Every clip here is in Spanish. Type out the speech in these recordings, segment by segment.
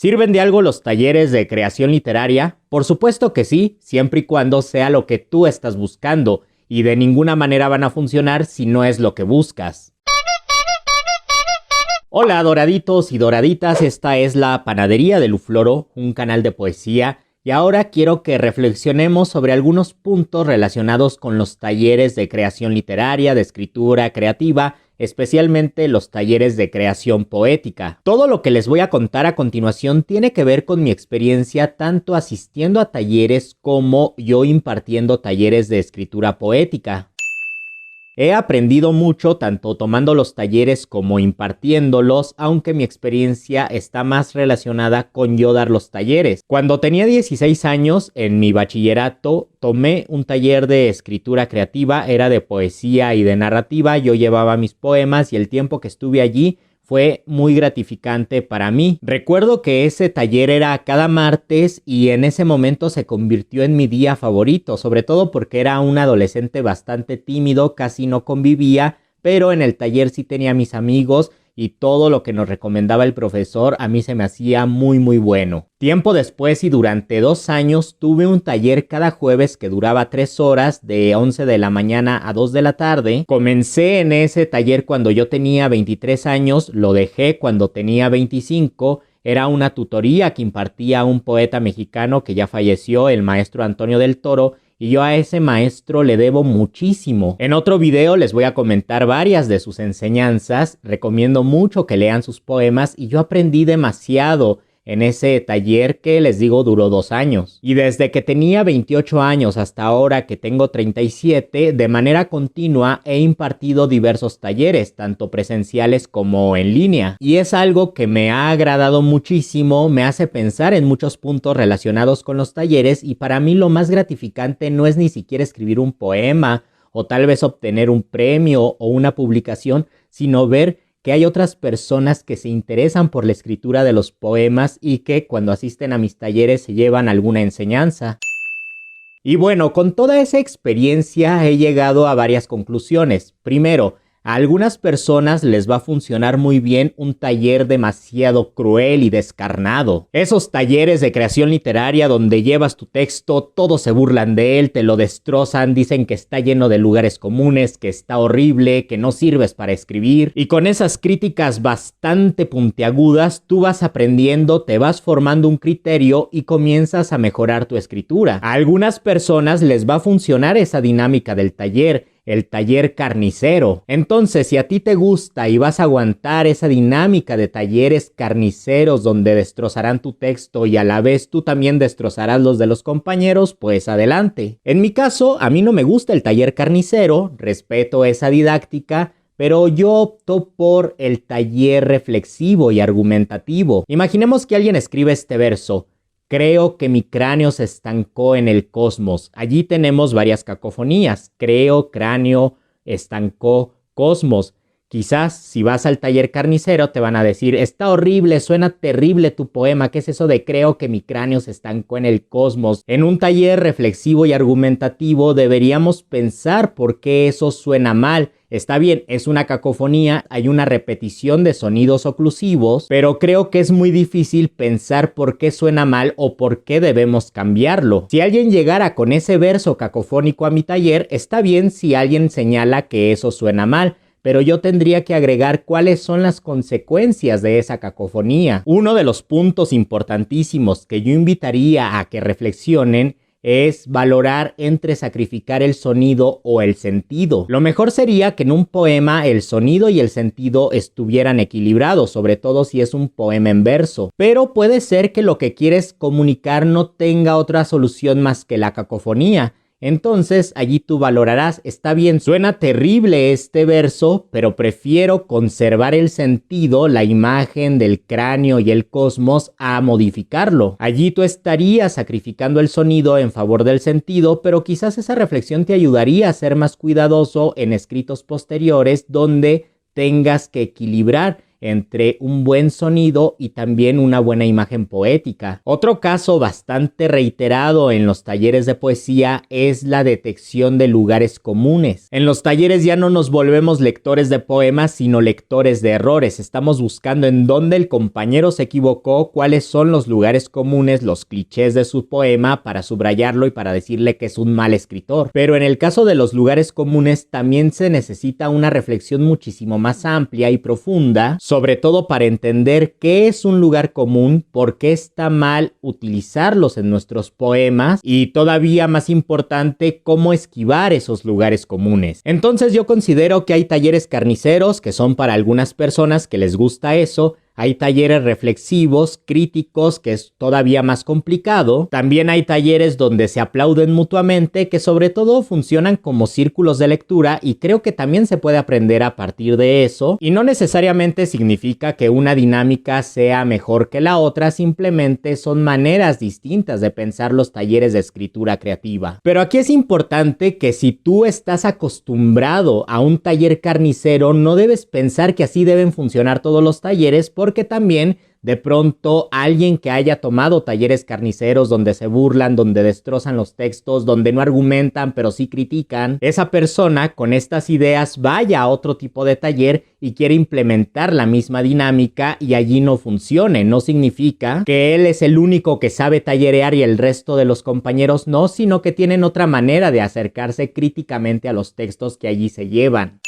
¿Sirven de algo los talleres de creación literaria? Por supuesto que sí, siempre y cuando sea lo que tú estás buscando, y de ninguna manera van a funcionar si no es lo que buscas. Hola doraditos y doraditas, esta es la Panadería de Lufloro, un canal de poesía, y ahora quiero que reflexionemos sobre algunos puntos relacionados con los talleres de creación literaria, de escritura creativa, especialmente los talleres de creación poética. Todo lo que les voy a contar a continuación tiene que ver con mi experiencia tanto asistiendo a talleres como yo impartiendo talleres de escritura poética. He aprendido mucho tanto tomando los talleres como impartiéndolos, aunque mi experiencia está más relacionada con yo dar los talleres. Cuando tenía 16 años, en mi bachillerato, tomé un taller de escritura creativa, era de poesía y de narrativa, yo llevaba mis poemas y el tiempo que estuve allí fue muy gratificante para mí. Recuerdo que ese taller era cada martes y en ese momento se convirtió en mi día favorito, sobre todo porque era un adolescente bastante tímido, casi no convivía, pero en el taller sí tenía mis amigos y todo lo que nos recomendaba el profesor a mí se me hacía muy bueno. Tiempo después y durante 2 años tuve un taller cada jueves que duraba 3 horas de 11 de la mañana a 2 de la tarde. Comencé en ese taller cuando yo tenía 23 años, lo dejé cuando tenía 25. Era una tutoría que impartía un poeta mexicano que ya falleció, el maestro Antonio del Toro, y yo a ese maestro le debo muchísimo. En otro video les voy a comentar varias de sus enseñanzas. Recomiendo mucho que lean sus poemas y yo aprendí demasiado en ese taller que les digo duró 2 años. Y desde que tenía 28 años hasta ahora que tengo 37, de manera continua he impartido diversos talleres, tanto presenciales como en línea. Y es algo que me ha agradado muchísimo, me hace pensar en muchos puntos relacionados con los talleres y para mí lo más gratificante no es ni siquiera escribir un poema o tal vez obtener un premio o una publicación, sino ver que hay otras personas que se interesan por la escritura de los poemas y que cuando asisten a mis talleres se llevan alguna enseñanza. Y bueno, con toda esa experiencia he llegado a varias conclusiones. Primero, a algunas personas les va a funcionar muy bien un taller demasiado cruel y descarnado. Esos talleres de creación literaria donde llevas tu texto, todos se burlan de él, te lo destrozan, dicen que está lleno de lugares comunes, que está horrible, que no sirves para escribir. Y con esas críticas bastante puntiagudas, tú vas aprendiendo, te vas formando un criterio y comienzas a mejorar tu escritura. A algunas personas les va a funcionar esa dinámica del taller, el taller carnicero. Entonces, si a ti te gusta y vas a aguantar esa dinámica de talleres carniceros donde destrozarán tu texto y a la vez tú también destrozarás los de los compañeros, pues adelante. En mi caso, a mí no me gusta el taller carnicero, respeto esa didáctica, pero yo opto por el taller reflexivo y argumentativo. Imaginemos que alguien escribe este verso: creo que mi cráneo se estancó en el cosmos. Allí tenemos varias cacofonías. Creo, cráneo, estancó, cosmos. Quizás si vas al taller carnicero te van a decir: está horrible, suena terrible tu poema. ¿Qué es eso de creo que mi cráneo se estancó en el cosmos? En un taller reflexivo y argumentativo deberíamos pensar por qué eso suena mal. Está bien, es una cacofonía, hay una repetición de sonidos oclusivos, pero creo que es muy difícil pensar por qué suena mal o por qué debemos cambiarlo. Si alguien llegara con ese verso cacofónico a mi taller, está bien si alguien señala que eso suena mal, pero yo tendría que agregar cuáles son las consecuencias de esa cacofonía. Uno de los puntos importantísimos que yo invitaría a que reflexionen es valorar entre sacrificar el sonido o el sentido. Lo mejor sería que en un poema el sonido y el sentido estuvieran equilibrados, sobre todo si es un poema en verso. Pero puede ser que lo que quieres comunicar no tenga otra solución más que la cacofonía. Entonces allí tú valorarás: está bien, suena terrible este verso, pero prefiero conservar el sentido, la imagen del cráneo y el cosmos, a modificarlo. Allí tú estarías sacrificando el sonido en favor del sentido, pero quizás esa reflexión te ayudaría a ser más cuidadoso en escritos posteriores donde tengas que equilibrar entre un buen sonido y también una buena imagen poética. Otro caso bastante reiterado en los talleres de poesía es la detección de lugares comunes. En los talleres ya no nos volvemos lectores de poemas, sino lectores de errores. Estamos buscando en dónde el compañero se equivocó, cuáles son los lugares comunes, los clichés de su poema para subrayarlo y para decirle que es un mal escritor. Pero en el caso de los lugares comunes también se necesita una reflexión muchísimo más amplia y profunda, sobre todo para entender qué es un lugar común, por qué está mal utilizarlos en nuestros poemas y todavía más importante, cómo esquivar esos lugares comunes. Entonces yo considero que hay talleres carniceros que son para algunas personas que les gusta eso. Hay talleres reflexivos, críticos, que es todavía más complicado. También hay talleres donde se aplauden mutuamente, que sobre todo funcionan como círculos de lectura y creo que también se puede aprender a partir de eso. Y no necesariamente significa que una dinámica sea mejor que la otra, simplemente son maneras distintas de pensar los talleres de escritura creativa. Pero aquí es importante que si tú estás acostumbrado a un taller carnicero, no debes pensar que así deben funcionar todos los talleres, porque también de pronto alguien que haya tomado talleres carniceros donde se burlan, donde destrozan los textos, donde no argumentan pero sí critican, esa persona con estas ideas vaya a otro tipo de taller y quiere implementar la misma dinámica y allí no funcione. No significa que él es el único que sabe tallerear y el resto de los compañeros no, sino que tienen otra manera de acercarse críticamente a los textos que allí se llevan.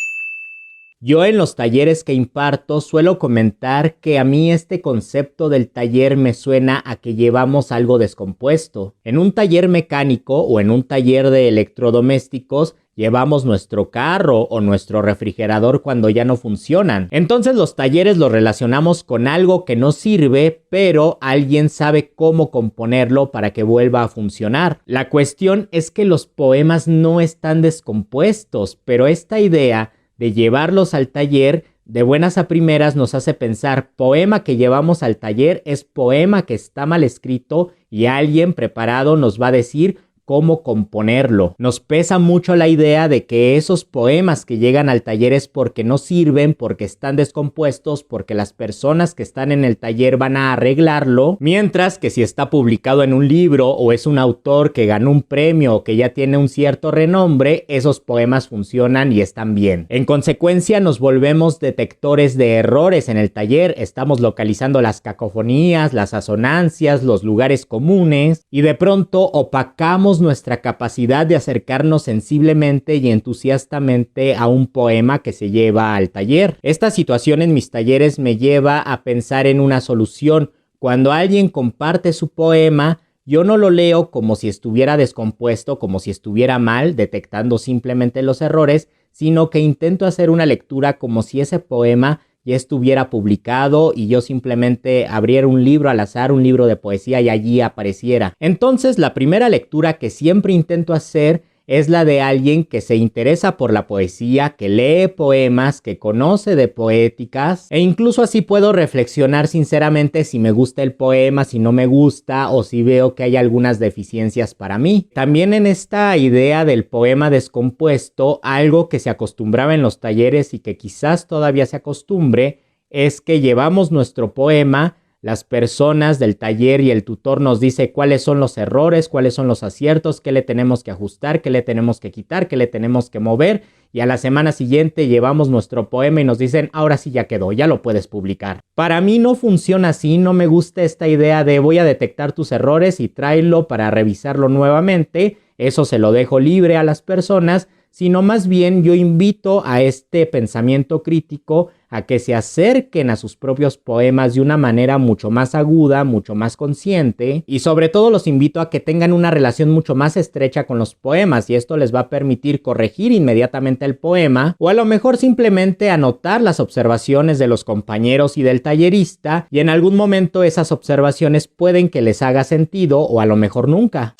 Yo en los talleres que imparto suelo comentar que a mí este concepto del taller me suena a que llevamos algo descompuesto. En un taller mecánico o en un taller de electrodomésticos llevamos nuestro carro o nuestro refrigerador cuando ya no funcionan. Entonces los talleres los relacionamos con algo que no sirve, pero alguien sabe cómo componerlo para que vuelva a funcionar. La cuestión es que los poemas no están descompuestos, pero esta idea de llevarlos al taller de buenas a primeras nos hace pensar, poema que llevamos al taller es poema que está mal escrito y alguien preparado nos va a decir cómo componerlo. Nos pesa mucho la idea de que esos poemas que llegan al taller es porque no sirven, porque están descompuestos, porque las personas que están en el taller van a arreglarlo, mientras que si está publicado en un libro o es un autor que ganó un premio o que ya tiene un cierto renombre, esos poemas funcionan y están bien. En consecuencia, nos volvemos detectores de errores en el taller, estamos localizando las cacofonías, las asonancias, los lugares comunes y de pronto opacamos nuestra capacidad de acercarnos sensiblemente y entusiastamente a un poema que se lleva al taller. Esta situación en mis talleres me lleva a pensar en una solución. Cuando alguien comparte su poema, yo no lo leo como si estuviera descompuesto, como si estuviera mal, detectando simplemente los errores, sino que intento hacer una lectura como si ese poema ya estuviera publicado y yo simplemente abriera un libro al azar, un libro de poesía y allí apareciera. Entonces, la primera lectura que siempre intento hacer es la de alguien que se interesa por la poesía, que lee poemas, que conoce de poéticas e incluso así puedo reflexionar sinceramente si me gusta el poema, si no me gusta o si veo que hay algunas deficiencias para mí. También en esta idea del poema descompuesto, algo que se acostumbraba en los talleres y que quizás todavía se acostumbre es que llevamos nuestro poema. Las personas del taller y el tutor nos dice cuáles son los errores, cuáles son los aciertos, qué le tenemos que ajustar, qué le tenemos que quitar, qué le tenemos que mover y a la semana siguiente llevamos nuestro poema y nos dicen ahora sí ya quedó, ya lo puedes publicar. Para mí no funciona así, no me gusta esta idea de voy a detectar tus errores y tráelo para revisarlo nuevamente, eso se lo dejo libre a las personas, sino más bien yo invito a este pensamiento crítico a que se acerquen a sus propios poemas de una manera mucho más aguda, mucho más consciente y sobre todo los invito a que tengan una relación mucho más estrecha con los poemas y esto les va a permitir corregir inmediatamente el poema o a lo mejor simplemente anotar las observaciones de los compañeros y del tallerista y en algún momento esas observaciones pueden que les haga sentido o a lo mejor nunca.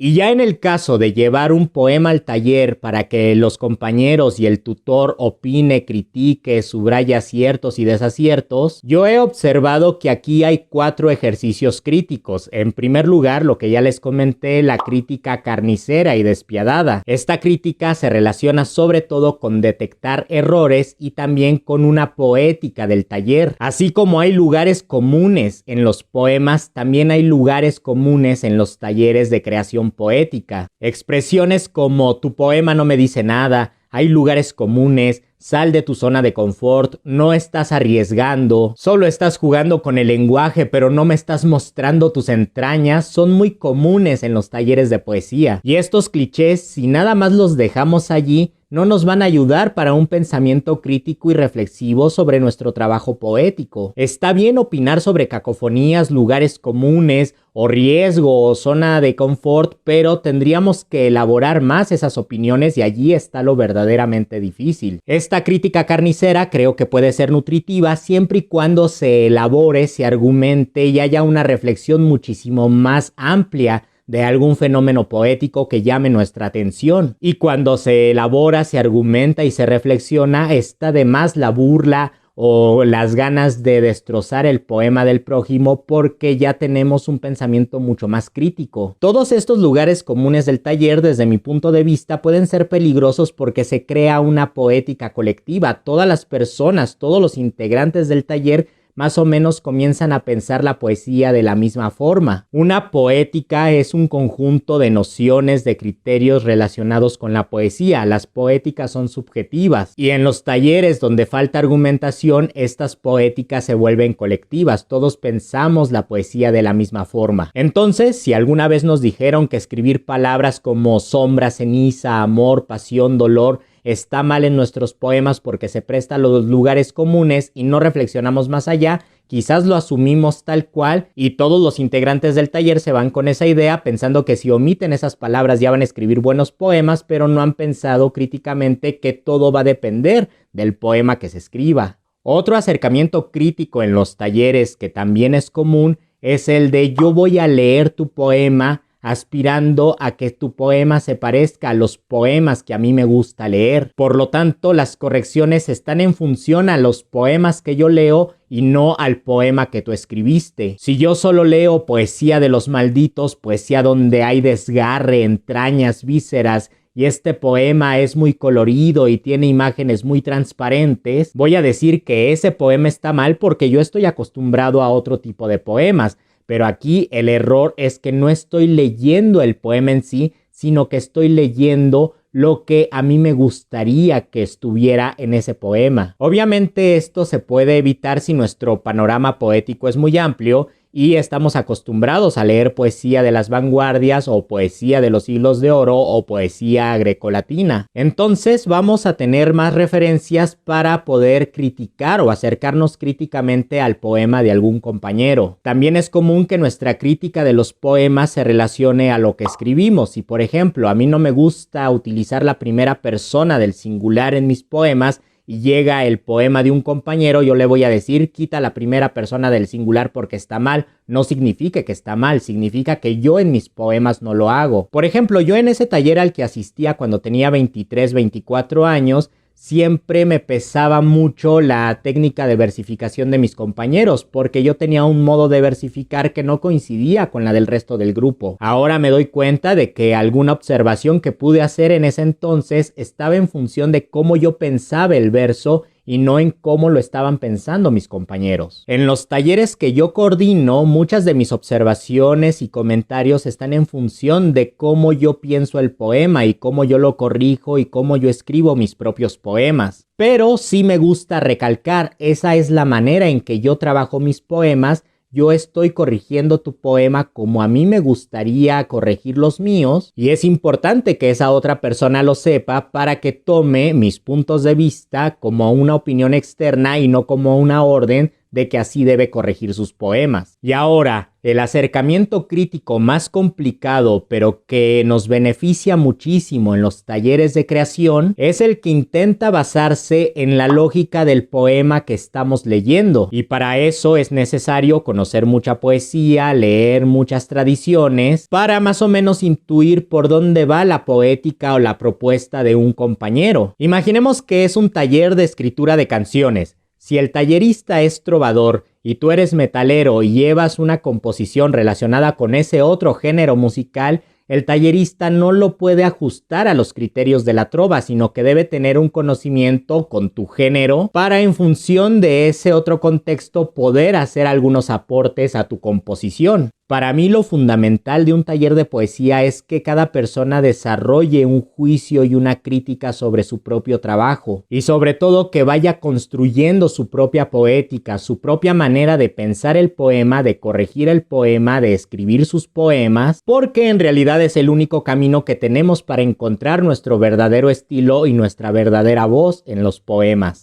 Y ya en el caso de llevar un poema al taller para que los compañeros y el tutor opine, critique, subraye aciertos y desaciertos, yo he observado que aquí hay 4 ejercicios críticos. En primer lugar, lo que ya les comenté, la crítica carnicera y despiadada. Esta crítica se relaciona sobre todo con detectar errores y también con una poética del taller. Así como hay lugares comunes en los poemas, también hay lugares comunes en los talleres de creación poética. Expresiones como tu poema no me dice nada, hay lugares comunes, sal de tu zona de confort, no estás arriesgando, solo estás jugando con el lenguaje pero no me estás mostrando tus entrañas, son muy comunes en los talleres de poesía. Y estos clichés, si nada más los dejamos allí, no nos van a ayudar para un pensamiento crítico y reflexivo sobre nuestro trabajo poético. Está bien opinar sobre cacofonías, lugares comunes, o riesgo o zona de confort, pero tendríamos que elaborar más esas opiniones y allí está lo verdaderamente difícil. Esta crítica carnicera creo que puede ser nutritiva siempre y cuando se elabore, se argumente y haya una reflexión muchísimo más amplia de algún fenómeno poético que llame nuestra atención. Y cuando se elabora, se argumenta y se reflexiona, está de más la burla o las ganas de destrozar el poema del prójimo porque ya tenemos un pensamiento mucho más crítico. Todos estos lugares comunes del taller, desde mi punto de vista, pueden ser peligrosos porque se crea una poética colectiva. Todas las personas, todos los integrantes del taller más o menos comienzan a pensar la poesía de la misma forma. Una poética es un conjunto de nociones, de criterios relacionados con la poesía. Las poéticas son subjetivas y en los talleres donde falta argumentación, estas poéticas se vuelven colectivas. Todos pensamos la poesía de la misma forma. Entonces, si alguna vez nos dijeron que escribir palabras como sombra, ceniza, amor, pasión, dolor está mal en nuestros poemas porque se presta a los lugares comunes y no reflexionamos más allá, quizás lo asumimos tal cual y todos los integrantes del taller se van con esa idea pensando que si omiten esas palabras ya van a escribir buenos poemas, pero no han pensado críticamente que todo va a depender del poema que se escriba. Otro acercamiento crítico en los talleres que también es común es el de yo voy a leer tu poema aspirando a que tu poema se parezca a los poemas que a mí me gusta leer. Por lo tanto, las correcciones están en función a los poemas que yo leo y no al poema que tú escribiste. Si yo solo leo poesía de los malditos, poesía donde hay desgarre, entrañas, vísceras, y este poema es muy colorido y tiene imágenes muy transparentes, voy a decir que ese poema está mal porque yo estoy acostumbrado a otro tipo de poemas. Pero aquí el error es que no estoy leyendo el poema en sí, sino que estoy leyendo lo que a mí me gustaría que estuviera en ese poema. Obviamente esto se puede evitar si nuestro panorama poético es muy amplio y estamos acostumbrados a leer poesía de las vanguardias o poesía de los siglos de oro o poesía grecolatina. Entonces vamos a tener más referencias para poder criticar o acercarnos críticamente al poema de algún compañero. También es común que nuestra crítica de los poemas se relacione a lo que escribimos. Si por ejemplo a mí no me gusta utilizar la primera persona del singular en mis poemas, y llega el poema de un compañero, yo le voy a decir, quita la primera persona del singular porque está mal. No significa que está mal, significa que yo en mis poemas no lo hago. Por ejemplo, yo en ese taller al que asistía cuando tenía 23, 24 años, siempre me pesaba mucho la técnica de versificación de mis compañeros, porque yo tenía un modo de versificar que no coincidía con la del resto del grupo. Ahora me doy cuenta de que alguna observación que pude hacer en ese entonces estaba en función de cómo yo pensaba el verso y no en cómo lo estaban pensando mis compañeros. En los talleres que yo coordino, muchas de mis observaciones y comentarios están en función de cómo yo pienso el poema y cómo yo lo corrijo y cómo yo escribo mis propios poemas. Pero sí me gusta recalcar, esa es la manera en que yo trabajo mis poemas. Yo estoy corrigiendo tu poema como a mí me gustaría corregir los míos y es importante que esa otra persona lo sepa para que tome mis puntos de vista como una opinión externa y no como una orden de que así debe corregir sus poemas. Y ahora, el acercamiento crítico más complicado, pero que nos beneficia muchísimo en los talleres de creación, es el que intenta basarse en la lógica del poema que estamos leyendo. Y para eso es necesario conocer mucha poesía, leer muchas tradiciones, para más o menos intuir por dónde va la poética o la propuesta de un compañero. Imaginemos que es un taller de escritura de canciones. Si el tallerista es trovador y tú eres metalero y llevas una composición relacionada con ese otro género musical, el tallerista no lo puede ajustar a los criterios de la trova, sino que debe tener un conocimiento con tu género para, en función de ese otro contexto, poder hacer algunos aportes a tu composición. Para mí lo fundamental de un taller de poesía es que cada persona desarrolle un juicio y una crítica sobre su propio trabajo y sobre todo que vaya construyendo su propia poética, su propia manera de pensar el poema, de corregir el poema, de escribir sus poemas, porque en realidad es el único camino que tenemos para encontrar nuestro verdadero estilo y nuestra verdadera voz en los poemas.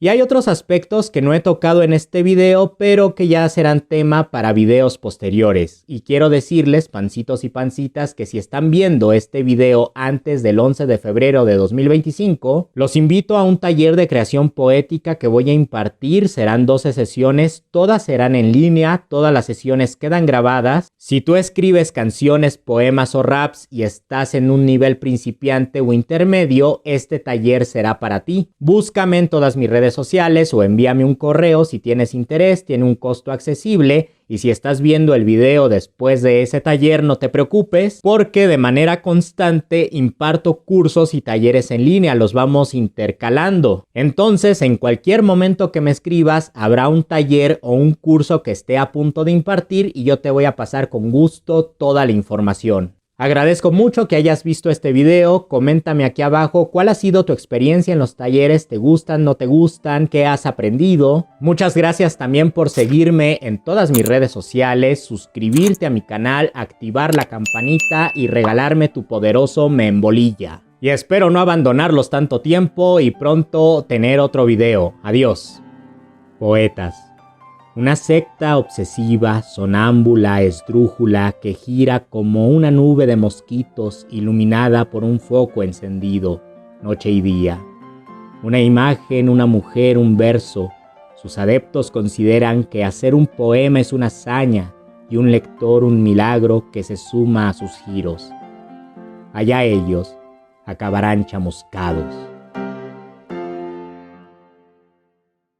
Y hay otros aspectos que no he tocado en este video, pero que ya serán tema para videos posteriores. Y quiero decirles, pancitos y pancitas, que si están viendo este video antes del 11 de febrero de 2025, los invito a un taller de creación poética que voy a impartir. Serán 12 sesiones, todas serán en línea, todas las sesiones quedan grabadas. Si tú escribes canciones, poemas o raps y estás en un nivel principiante o intermedio, este taller será para ti. Búscame en todas mis redes sociales o envíame un correo si tienes interés. Tiene un costo accesible y si estás viendo el video después de ese taller, no te preocupes, porque de manera constante imparto cursos y talleres en línea, los vamos intercalando. Entonces, en cualquier momento que me escribas, habrá un taller o un curso que esté a punto de impartir y yo te voy a pasar con gusto toda la información. Agradezco mucho que hayas visto este video. Coméntame aquí abajo cuál ha sido tu experiencia en los talleres. ¿Te gustan, no te gustan? ¿Qué has aprendido? Muchas gracias también por seguirme en todas mis redes sociales, suscribirte a mi canal, activar la campanita y regalarme tu poderoso me embolilla. Y espero no abandonarlos tanto tiempo y pronto tener otro video. Adiós. Poetas. Una secta obsesiva, sonámbula, esdrújula, que gira como una nube de mosquitos iluminada por un foco encendido, noche y día. Una imagen, una mujer, un verso. Sus adeptos consideran que hacer un poema es una hazaña y un lector un milagro que se suma a sus giros. Allá ellos acabarán chamuscados.